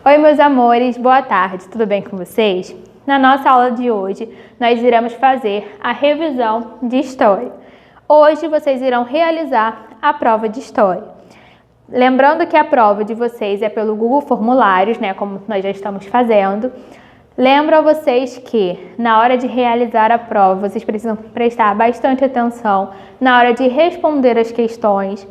Oi, meus amores, boa tarde, tudo bem com vocês? Na nossa aula de hoje, nós iremos fazer a revisão de História. Hoje, vocês irão realizar a prova de História. Lembrando que a prova de vocês é pelo Google Formulários, né, como nós já estamos fazendo. Lembro a vocês que, na hora de realizar a prova, vocês precisam prestar bastante atenção na hora de responder as questões.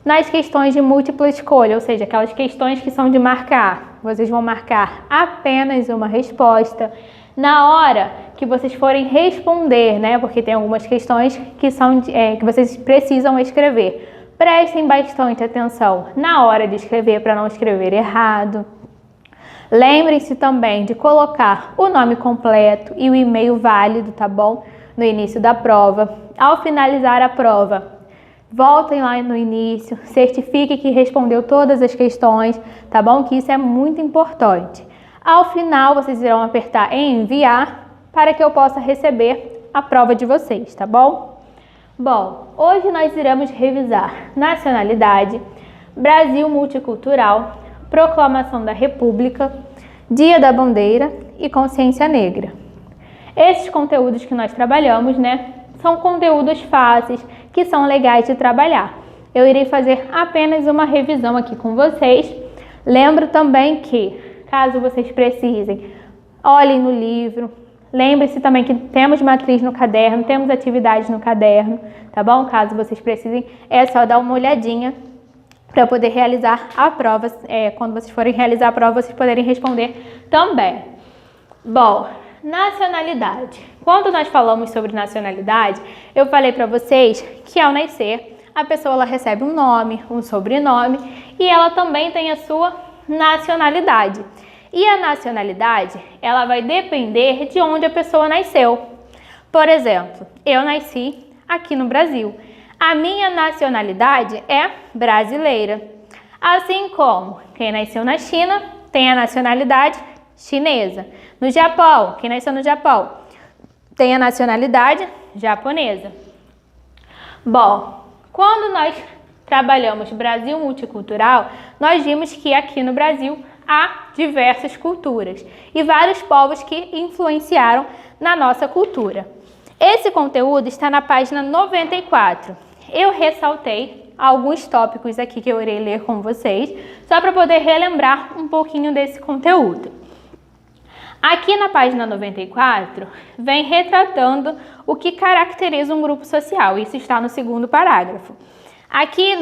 Nas questões de múltipla escolha, ou seja, aquelas questões que são de marcar, vocês vão marcar apenas uma resposta. Na hora que vocês forem responder, né, porque tem algumas questões que que vocês precisam escrever, prestem bastante atenção na hora de escrever para não escrever errado. Lembrem-se também de colocar o nome completo e o e-mail válido, tá bom? No início da prova. Ao finalizar a prova, voltem lá no início, certifique que respondeu todas as questões, tá bom? Que isso é muito importante. Ao final, vocês irão apertar em enviar para que eu possa receber a prova de vocês, tá bom? Bom, hoje nós iremos revisar nacionalidade, Brasil multicultural, Proclamação da República, Dia da Bandeira e Consciência Negra. Esses conteúdos que nós trabalhamos, né, são conteúdos fáceis, que são legais de trabalhar. Eu irei fazer apenas uma revisão aqui com vocês. Lembro também que, caso vocês precisem, olhem no livro. Lembre-se também que temos matriz no caderno, temos atividades no caderno, tá bom? Caso vocês precisem, é só dar uma olhadinha para poder realizar a prova. Quando vocês forem realizar a prova, vocês poderem responder também. Bom, nacionalidade. Quando nós falamos sobre nacionalidade, eu falei para vocês que ao nascer, a pessoa ela recebe um nome, um sobrenome e ela também tem a sua nacionalidade. E a nacionalidade, ela vai depender de onde a pessoa nasceu. Por exemplo, eu nasci aqui no Brasil. A minha nacionalidade é brasileira. Assim como quem nasceu na China tem a nacionalidade chinesa. No Japão, quem nasceu no Japão tem a nacionalidade japonesa. Bom, quando nós trabalhamos Brasil multicultural, nós vimos que aqui no Brasil há diversas culturas e vários povos que influenciaram na nossa cultura. Esse conteúdo está na página 94. Eu ressaltei alguns tópicos aqui que eu irei ler com vocês, só para poder relembrar um pouquinho desse conteúdo. Aqui na página 94, vem retratando o que caracteriza um grupo social. Isso está no segundo parágrafo. Aqui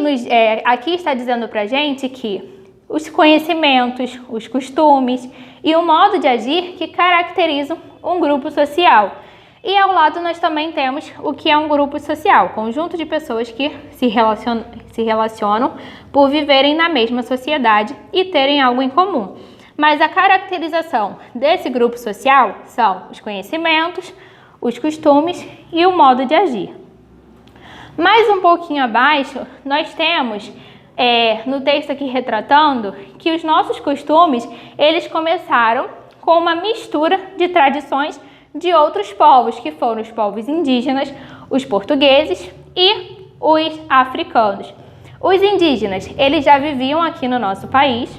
está dizendo para a gente que os conhecimentos, os costumes e o modo de agir que caracterizam um grupo social. E ao lado nós também temos o que é um grupo social, conjunto de pessoas que se relacionam por viverem na mesma sociedade e terem algo em comum. Mas a caracterização desse grupo social são os conhecimentos, os costumes e o modo de agir. Mais um pouquinho abaixo, nós temos no texto aqui retratando que os nossos costumes, eles começaram com uma mistura de tradições de outros povos, que foram os povos indígenas, os portugueses e os africanos. Os indígenas, eles já viviam aqui no nosso país.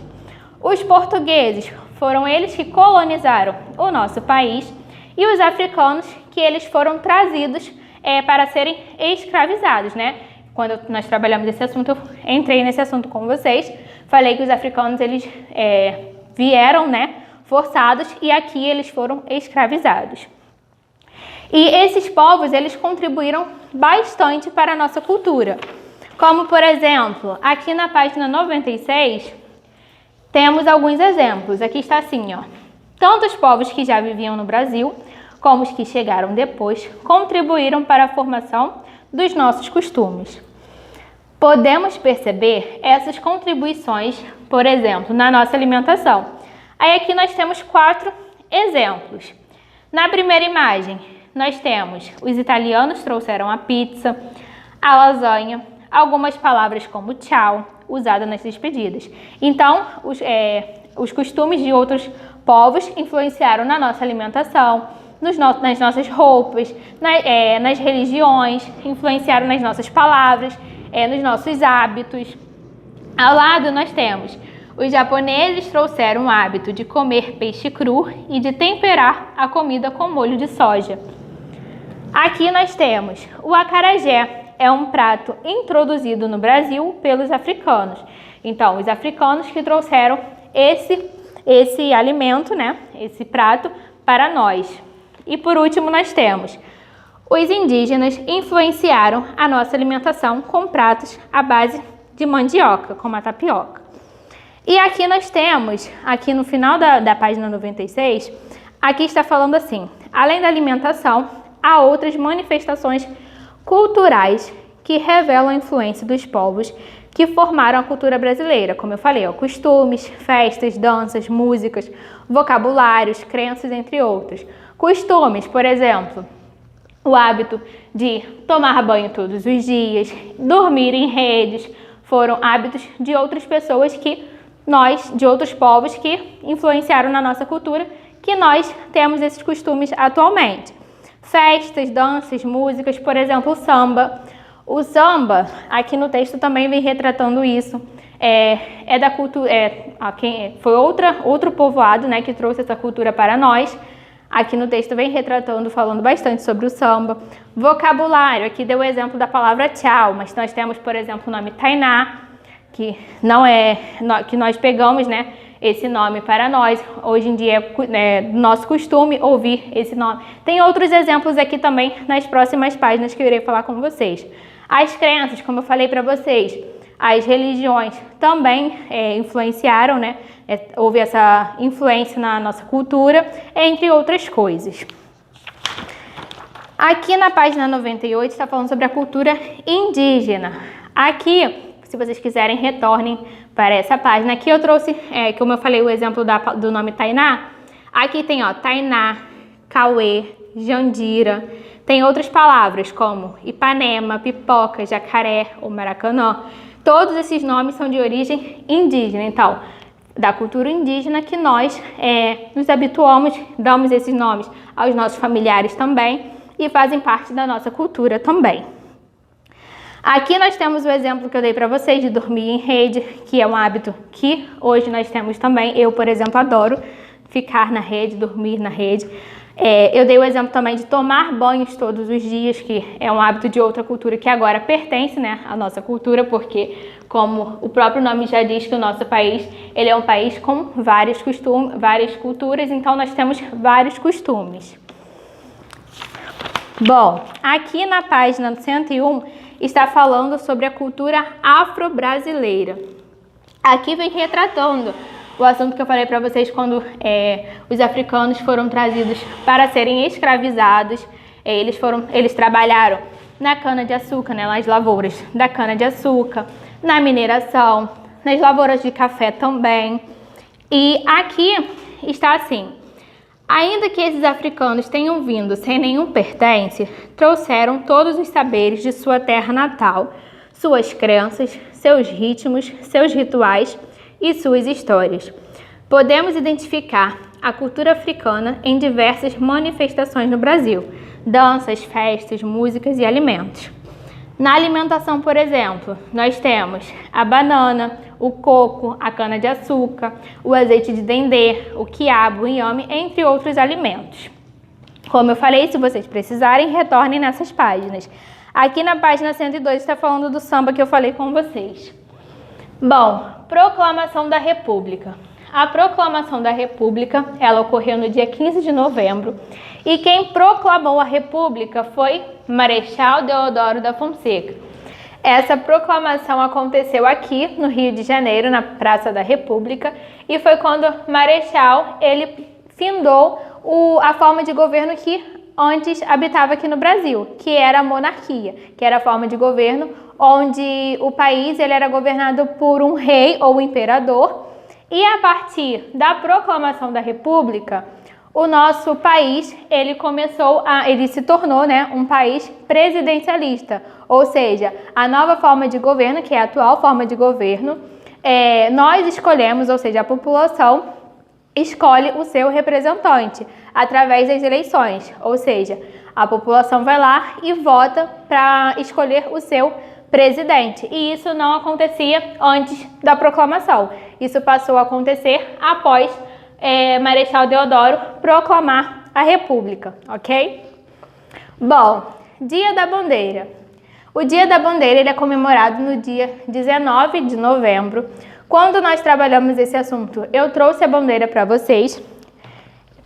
Os portugueses foram eles que colonizaram o nosso país e os africanos que eles foram trazidos para serem escravizados, né? Quando nós trabalhamos esse assunto, eu entrei nesse assunto com vocês, falei que os africanos eles vieram, né, forçados e aqui eles foram escravizados. E esses povos eles contribuíram bastante para a nossa cultura. Como, por exemplo, aqui na página 96, temos alguns exemplos. Aqui está assim, ó. Tanto os povos que já viviam no Brasil, como os que chegaram depois, contribuíram para a formação dos nossos costumes. Podemos perceber essas contribuições, por exemplo, na nossa alimentação. Aí aqui nós temos 4 exemplos. Na primeira imagem, nós temos os italianos trouxeram a pizza, a lasanha, algumas palavras como tchau, usada nas despedidas. Então, os costumes de outros povos influenciaram na nossa alimentação, nas nossas roupas, nas religiões, influenciaram nas nossas palavras, nos nossos hábitos. Ao lado nós temos Os japoneses trouxeram o hábito de comer peixe cru e de temperar a comida com molho de soja. Aqui nós temos o acarajé, é um prato introduzido no Brasil pelos africanos. Então, os africanos que trouxeram esse alimento, né, esse prato para nós. E por último nós temos os indígenas influenciaram a nossa alimentação com pratos à base de mandioca, como a tapioca. E aqui nós temos, aqui no final da página 96, aqui está falando assim: além da alimentação, há outras manifestações culturais que revelam a influência dos povos que formaram a cultura brasileira, como eu falei, ó, costumes, festas, danças, músicas, vocabulários, crenças, entre outros. Costumes, por exemplo, o hábito de tomar banho todos os dias, dormir em redes, foram hábitos de outras pessoas de outros povos que influenciaram na nossa cultura, que nós temos esses costumes atualmente. Festas, danças, músicas, por exemplo, o samba. O samba, aqui no texto também vem retratando isso. É da cultura, foi outro povoado, né, que trouxe essa cultura para nós. Aqui no texto vem retratando, falando bastante sobre o samba. Vocabulário, aqui deu o exemplo da palavra tchau, mas nós temos, por exemplo, o nome Tainá, que que nós pegamos, né, esse nome para nós. Hoje em dia é nosso costume ouvir esse nome. Tem outros exemplos aqui também nas próximas páginas que eu irei falar com vocês. As crenças, como eu falei para vocês, as religiões também influenciaram, né? Houve essa influência na nossa cultura, entre outras coisas. Aqui na página 98 está falando sobre a cultura indígena. Aqui, se vocês quiserem, retornem para essa página. Aqui eu trouxe, como eu falei, o exemplo do nome Tainá. Aqui tem, ó, Tainá, Cauê, Jandira. Tem outras palavras como Ipanema, Pipoca, Jacaré ou Maracanã. Todos esses nomes são de origem indígena. Então, da cultura indígena que nós nos habituamos, damos esses nomes aos nossos familiares também e fazem parte da nossa cultura também. Aqui nós temos o exemplo que eu dei para vocês de dormir em rede, que é um hábito que hoje nós temos também. Eu, por exemplo, adoro ficar na rede, dormir na rede. Eu dei o exemplo também de tomar banhos todos os dias, que é um hábito de outra cultura que agora pertence, né, à nossa cultura, porque, como o próprio nome já diz, que o nosso país ele é um país com vários costumes, várias culturas, então nós temos vários costumes. Bom, aqui na página 101 está falando sobre a cultura afro-brasileira. Aqui vem retratando o assunto que eu falei para vocês quando os africanos foram trazidos para serem escravizados. Eles trabalharam na cana-de-açúcar, né, nas lavouras da cana-de-açúcar, na mineração, nas lavouras de café também. E aqui está assim: ainda que esses africanos tenham vindo sem nenhum pertence, trouxeram todos os saberes de sua terra natal, suas crenças, seus ritmos, seus rituais e suas histórias. Podemos identificar a cultura africana em diversas manifestações no Brasil: danças, festas, músicas e alimentos. Na alimentação, por exemplo, nós temos a banana, o coco, a cana-de-açúcar, o azeite de dendê, o quiabo, o inhame, entre outros alimentos. Como eu falei, se vocês precisarem, retornem nessas páginas. Aqui na página 102 está falando do samba que eu falei com vocês. Bom, Proclamação da República. A Proclamação da República, ela ocorreu no dia 15 de novembro e quem proclamou a República foi Marechal Deodoro da Fonseca. Essa proclamação aconteceu aqui no Rio de Janeiro, na Praça da República, e foi quando Marechal ele findou a forma de governo que antes habitava aqui no Brasil, que era a monarquia, que era a forma de governo onde o país ele era governado por um rei ou imperador. E a partir da proclamação da República, o nosso país ele se tornou, né, um país presidencialista, ou seja, a nova forma de governo, que é a atual forma de governo, nós escolhemos, ou seja, a população escolhe o seu representante através das eleições, ou seja, a população vai lá e vota para escolher o seu presidente. E isso não acontecia antes da proclamação. Isso passou a acontecer após Marechal Deodoro proclamar a República, ok? Bom, Dia da Bandeira. O Dia da Bandeira ele é comemorado no dia 19 de novembro. Quando nós trabalhamos esse assunto, eu trouxe a bandeira para vocês.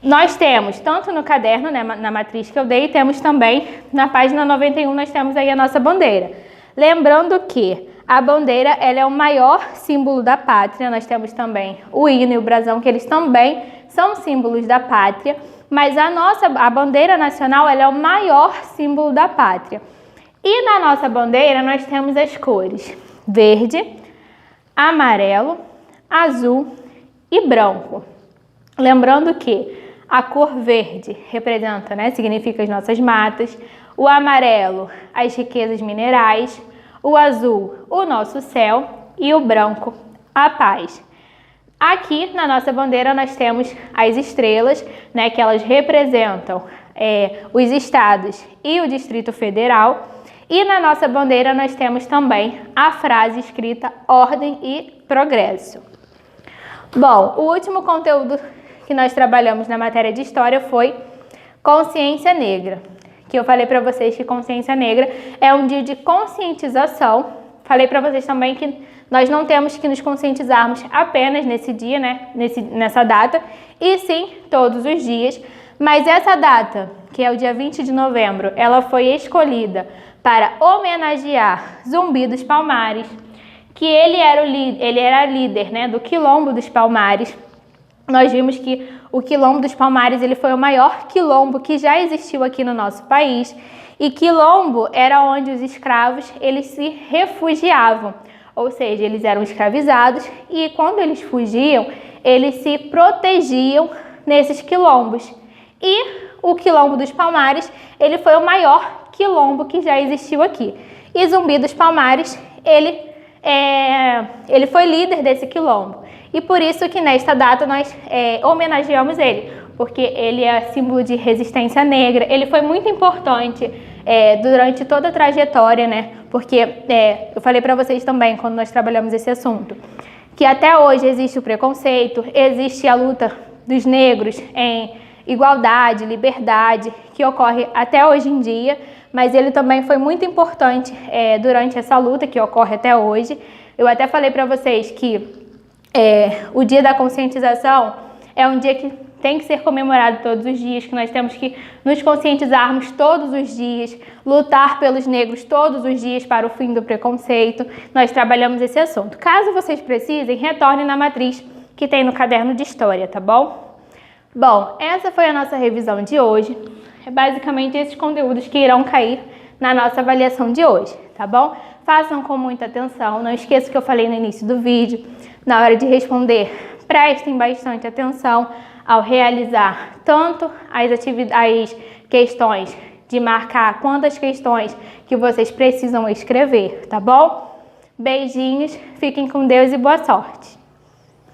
Nós temos, tanto no caderno, né, na matriz que eu dei, temos também, na página 91, nós temos aí a nossa bandeira. Lembrando que a bandeira ela é o maior símbolo da pátria. Nós temos também o hino e o brasão, que eles também são símbolos da pátria. Mas a bandeira nacional ela é o maior símbolo da pátria. E na nossa bandeira nós temos as cores verde, amarelo, azul e branco. Lembrando que a cor verde representa, né, significa as nossas matas, o amarelo, as riquezas minerais, o azul, o nosso céu e o branco, a paz. Aqui na nossa bandeira nós temos as estrelas, né, que elas representam os estados e o Distrito Federal. E na nossa bandeira nós temos também a frase escrita ordem e progresso. Bom, o último conteúdo que nós trabalhamos na matéria de história foi consciência negra, que eu falei para vocês que consciência negra é um dia de conscientização. Falei para vocês também que nós não temos que nos conscientizarmos apenas nesse dia, né, nessa data, e sim todos os dias. Mas essa data, que é o dia 20 de novembro, ela foi escolhida para homenagear Zumbi dos Palmares, que ele era líder, né, do Quilombo dos Palmares. Nós vimos que o Quilombo dos Palmares ele foi o maior quilombo que já existiu aqui no nosso país. E quilombo era onde os escravos eles se refugiavam, ou seja, eles eram escravizados e quando eles fugiam, eles se protegiam nesses quilombos. E o Quilombo dos Palmares ele foi o maior quilombo que já existiu aqui. E Zumbi dos Palmares ele foi líder desse quilombo. E por isso que nesta data nós homenageamos ele, porque ele é símbolo de resistência negra. Ele foi muito importante durante toda a trajetória, né? Porque eu falei para vocês também, quando nós trabalhamos esse assunto, que até hoje existe o preconceito, existe a luta dos negros em igualdade, liberdade, que ocorre até hoje em dia, mas ele também foi muito importante durante essa luta que ocorre até hoje. Eu até falei para vocês que o dia da conscientização é um dia que tem que ser comemorado todos os dias, que nós temos que nos conscientizarmos todos os dias, lutar pelos negros todos os dias para o fim do preconceito. Nós trabalhamos esse assunto. Caso vocês precisem, retornem na matriz que tem no caderno de história, tá bom? Bom, essa foi a nossa revisão de hoje. É basicamente esses conteúdos que irão cair na nossa avaliação de hoje, tá bom? Façam com muita atenção, não esqueça o que eu falei no início do vídeo. Na hora de responder, prestem bastante atenção ao realizar tanto as questões de marcar quanto as questões que vocês precisam escrever, tá bom? Beijinhos, fiquem com Deus e boa sorte!